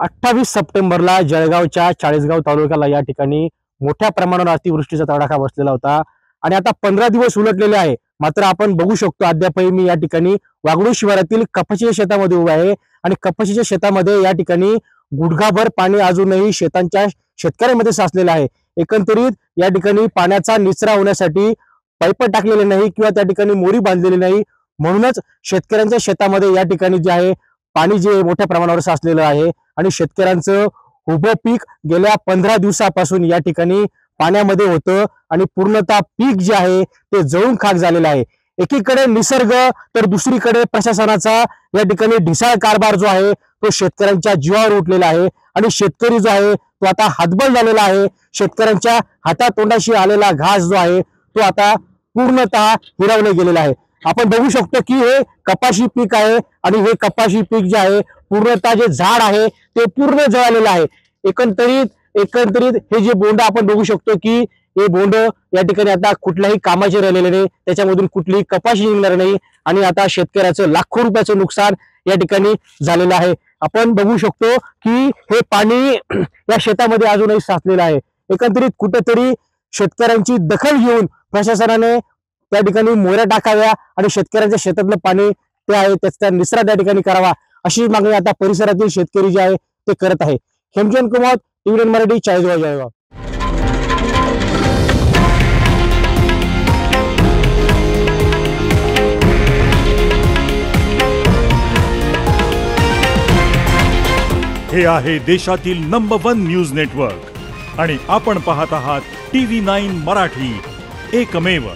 28 सप्टेंबरला जळगावच्या चाळीसगाव तालुक्याला या ठिकाणी मोठ्या प्रमाणावर अतिवृष्टीचा तडाखा बसलेला होता आणि आता 15 दिवस उलटलेले आहे। मात्र आपण बघू शकतो अद्यापही मी या ठिकाणी वागडू शिवारातील कपाशीच्या शेतामध्ये उभा आहे आणि कपाशीच्या शेतामध्ये या ठिकाणी गुडघाभर पाणी अजूनही शेतकऱ्यांमध्ये साचलेलं आहे। एकंदरीत या ठिकाणी पाण्याचा निचरा होण्यासाठी पाईप टाकलेले नाही किंवा त्या ठिकाणी मोरी बांधलेली नाही, म्हणूनच शेतकऱ्यांच्या शेतामध्ये या ठिकाणी जे आहे पाणी जे मोठ्या प्रमाणावर साचलेलं आहे आणि शेतकऱ्यांचं उभं पीक गेल्या 15 दिवसापासून या ठिकाणी पाण्यामध्ये होतं आणि पूर्णतः पीक जे आहे ते जळून खाक झालेलं आहे। एकीकडे निसर्ग तर दुसरीकडे प्रशासनाचा या ठिकाणी ढिसाळ कारभार जो आहे तो शेतकऱ्यांच्या जीवावर उठलेला आहे आणि शेतकरी जो आहे तो आता हातबल झालेला आहे। शेतकऱ्यांच्या हातातोंडाशी आलेला घास जो आहे तो आता पूर्णतः हिरावले गेलेला आहे। आपण बघू शकतो की हे कपाशी पीक आहे आणि हे कपाशी पीक जे आहे पूर्णतः जे झाड आहे ते पूर्ण जळालेलं आहे। एकंदरीत हे जे बोंड आपण बघू शकतो की हे बोंड या ठिकाणी आता कुठल्याही कामाचे राहिलेले नाही, त्याच्यामधून कुठलीही कपाशी निघणार नाही आणि आता शेतकऱ्याचं लाखो रुपयाचं नुकसान या ठिकाणी झालेलं आहे। आपण बघू शकतो की हे पाणी या शेतामध्ये अजूनही साचलेलं आहे। एकंदरीत कुठेतरी शेतकऱ्यांची दखल घेऊन प्रशासनाने त्या ठिकाणी मोऱ्या टाकाव्या आणि शेतकऱ्यांच्या शेतातलं पाणी ते आहे त्याचा निचरा त्या ठिकाणी करावा, अशी मागणी आता परिसरातील शेतकरी जे आहे ते करत आहे। हेमचंद कुमार, टीव्ही मराठी, चाळीसगाव जळगाव। हे आहे देशातील नंबर 1 न्यूज नेटवर्क आणि आपण पाहत आहात TV9 मराठी, एकमेव।